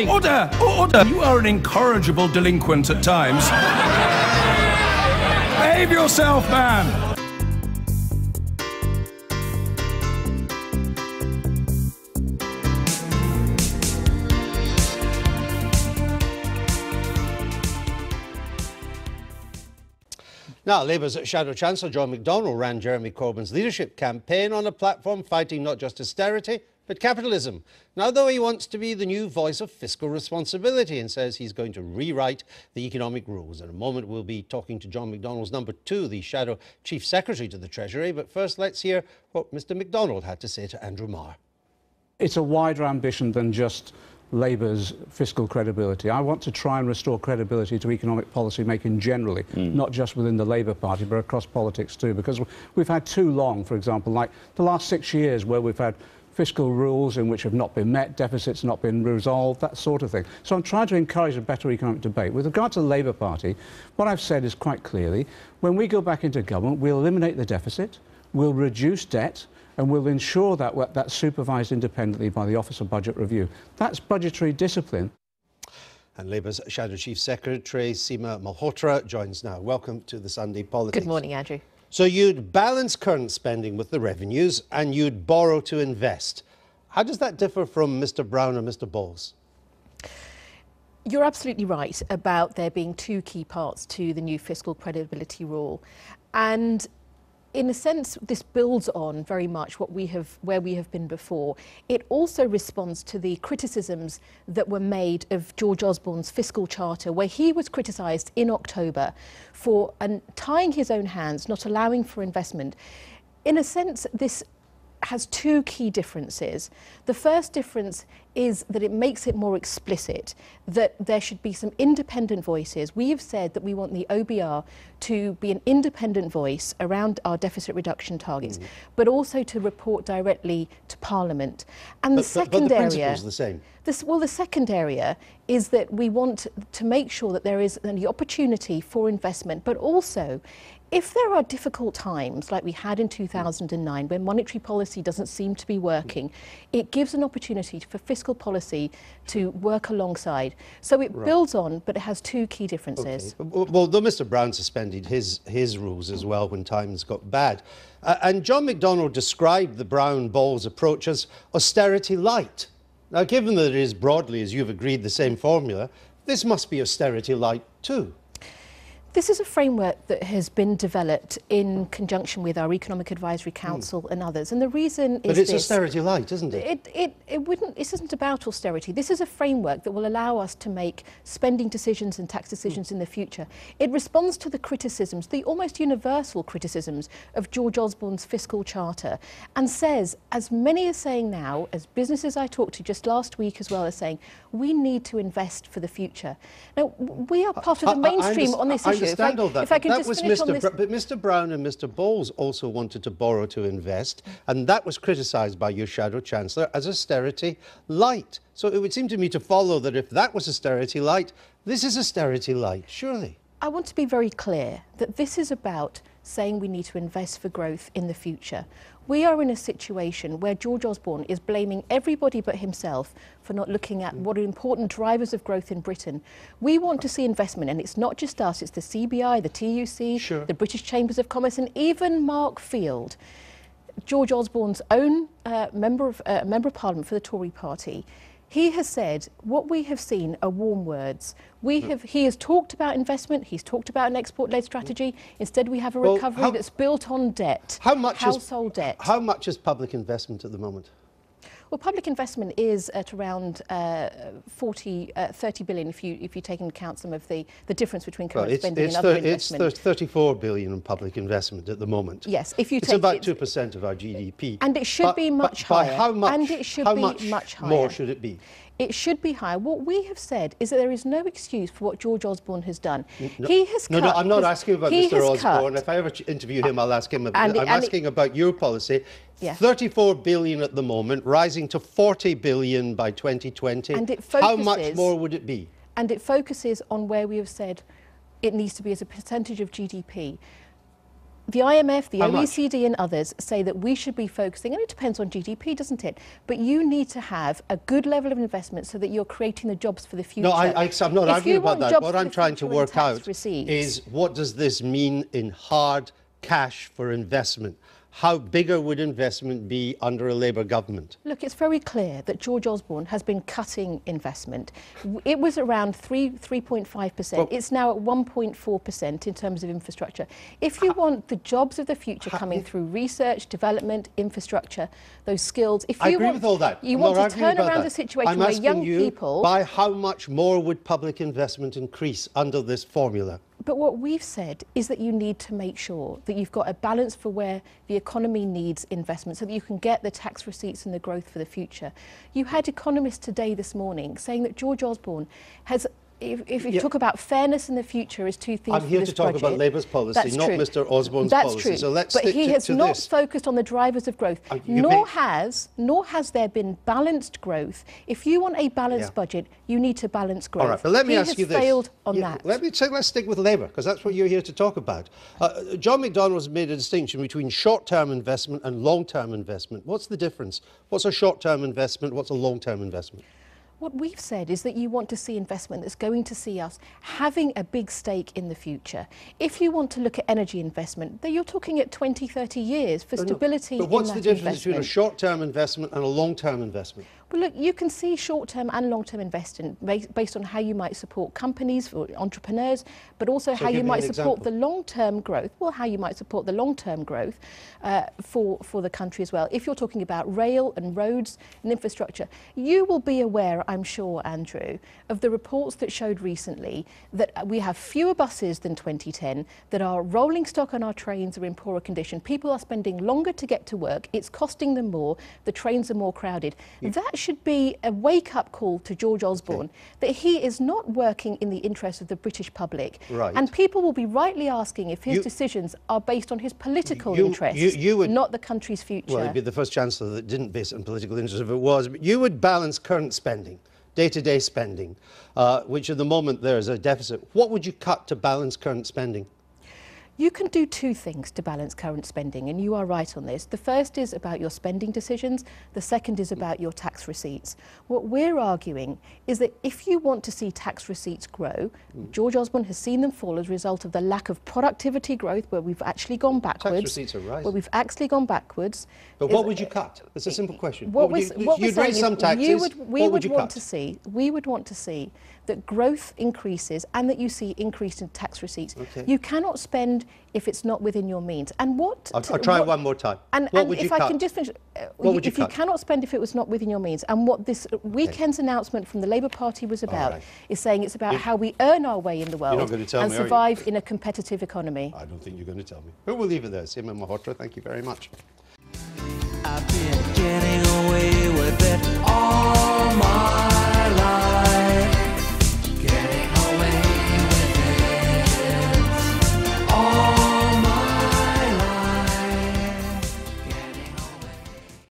Order! Order! You are an incorrigible delinquent at times. Behave yourself, man! Now, Labour's Shadow Chancellor John McDonnell ran Jeremy Corbyn's leadership campaign on a platform fighting not just austerity, but capitalism. Now, though, he wants to be the new voice of fiscal responsibility and says he's going to rewrite the economic rules. In a moment, we'll be talking to John McDonnell's number two, the Shadow Chief Secretary to the Treasury. But first, let's hear what Mr McDonnell had to say to Andrew Marr. It's a wider ambition than just Labour's fiscal credibility. I want to try and restore credibility to economic policy making generally, not just within the Labour Party, but across politics too, because we've had too long, for example, like the last 6 years where we've had fiscal rules in which have not been met, deficits not been resolved, that sort of thing. So I'm trying to encourage a better economic debate. With regard to the Labour Party, what I've said is quite clearly, when we go back into government, we'll eliminate the deficit, we'll reduce debt, and we'll ensure that that's supervised independently by the Office of Budget Review. That's budgetary discipline. And Labour's Shadow Chief Secretary, Seema Malhotra, joins now. Welcome to the Sunday Politics. Good morning, Andrew. So you'd balance current spending with the revenues and you'd borrow to invest. How does that differ from Mr Brown and Mr Bowles? You're absolutely right about there being two key parts to the new fiscal credibility rule. And in a sense, this builds on very much where we have been before. It also responds to the criticisms that were made of George Osborne's fiscal charter, where he was criticised in October for tying his own hands, not allowing for investment. In a sense, this has two key differences. The first difference is that it makes it more explicit that there should be some independent voices. We have said that we want the OBR to be an independent voice around our deficit reduction targets, but also to report directly to Parliament. And the second area, principle's the same. The second area is that we want to make sure that there is the opportunity for investment, but also if there are difficult times like we had in 2009 when monetary policy doesn't seem to be working, it gives an opportunity for fiscal policy to work alongside. So it builds on, but it has two key differences. Okay. Well, though Mr Brown suspended his rules as well when times got bad. And John McDonnell described the Brown-Bowles approach as austerity light. Now, given that it is broadly, as you've agreed, the same formula, this must be austerity light too. This is a framework that has been developed in conjunction with our Economic Advisory Council and others. And the reason is But it's austerity light, isn't it? This isn't about austerity. This is a framework that will allow us to make spending decisions and tax decisions in the future. It responds to the criticisms, the almost universal criticisms of George Osborne's fiscal charter, and says, as many are saying now, as businesses I talked to just last week as well, are saying, we need to invest for the future. Now, we are part of the mainstream on this issue. Understand all that. If I can just finish on this. But Mr Brown and Mr Bowles also wanted to borrow to invest, and that was criticised by your Shadow Chancellor as austerity light. So it would seem to me to follow that if that was austerity light, this is austerity light, surely. I want to be very clear that this is about saying we need to invest for growth in the future. We are in a situation where George Osborne is blaming everybody but himself for not looking at what are important drivers of growth in Britain. We want to see investment, and it's not just us, it's the CBI, the TUC, the British Chambers of Commerce, and even Mark Field, George Osborne's own member of Parliament for the Tory party. He has said what we have seen are warm words. He has talked about investment, he's talked about an export-led strategy. Instead, we have a recovery that's built on debt, household debt. How much is public investment at the moment? Well, public investment is at around 30 billion if you take into account some of the difference between current spending and other investment. It's 34 billion in public investment at the moment. Yes, if you it's take about 2% of our GDP. And it should be much higher. By how much? And it should be much higher. More should it be? It should be higher. What we have said is that there is no excuse for what George Osborne has done. No, he has cut. No, I'm not asking about Mr Osborne. If I ever interview him, I'll ask him. I'm asking about your policy. Yeah. 34 billion at the moment, rising to 40 billion by 2020. And it focuses, how much more would it be? And it focuses on where we have said it needs to be as a percentage of GDP. The IMF, the How much? OECD and others say that we should be focusing, and it depends on GDP, doesn't it? But you need to have a good level of investment so that you're creating the jobs for the future. No, I'm not arguing about that. What I'm trying to work out receipts, is what does this mean in hard cash for investment? How bigger would investment be under a Labour government? Look, it's very clear that George Osborne has been cutting investment. It was around 3.5%. Well, it's now at 1.4% in terms of infrastructure. If you want the jobs of the future coming through research, development, infrastructure, those skills, if you I agree want, with all that. you I'm want not to arguing turn about around that. the situation I'm where asking young you, people... by how much more would public investment increase under this formula? But what we've said is that you need to make sure that you've got a balance for where the economy needs investment so that you can get the tax receipts and the growth for the future. You had economists today, this morning, saying that George Osborne has... If you talk about fairness in the future as two things I'm here for to this talk budget, about Labour's policy, that's not true. Mr Osborne's That's policy. true. So let's but stick he has to not this. focused on the drivers of growth, nor has there been balanced growth. If you want a balanced budget, you need to balance growth. All right, but let me ask you this. He has failed on that. Let's stick with Labour, because that's what you're here to talk about. John McDonnell has made a distinction between short-term investment and long-term investment. What's the difference? What's a short-term investment? What's a long-term investment? What we've said is that you want to see investment that's going to see us having a big stake in the future. If you want to look at energy investment, then you're talking at 20, 30 years for stability in that investment. But what's the difference between a short-term investment and a long-term investment? Well, look, you can see short-term and long-term investment based on how you might support companies or entrepreneurs, but also how you might support the long-term growth. Well, how you might support the long-term growth for the country as well. If you're talking about rail and roads and infrastructure, you will be aware, I'm sure, Andrew, of the reports that showed recently that we have fewer buses than 2010, that our rolling stock on our trains are in poorer condition. People are spending longer to get to work. It's costing them more. The trains are more crowded. That should be a wake-up call to George Osborne that he is not working in the interest of the British public. Right. And people will be rightly asking if his decisions are based on his political interests, not the country's future. Well, he'd be the first Chancellor that didn't base it on political interest if it was. But you would balance current spending, day-to-day spending, which at the moment there is a deficit. What would you cut to balance current spending? You can do two things to balance current spending, and you are right on this. The first is about your spending decisions. The second is about your tax receipts. What we're arguing is that if you want to see tax receipts grow, George Osborne has seen them fall as a result of the lack of productivity growth, where we've actually gone backwards. Tax receipts are rising. Where we've actually gone backwards. But what would you cut? It's a simple question. You'd raise some taxes. We would want to see that growth increases and that you see increase in tax receipts. Okay. You cannot spend if it's not within your means. And what... I'll try one more time. What would you cut? If I can just finish... If you cannot spend if it was not within your means, and what this weekend's announcement from the Labour Party was about is saying it's about how we earn our way in the world and survive in a competitive economy. I don't think you're going to tell me. But we'll leave it there. Seema Malhotra, thank you very much. I've been getting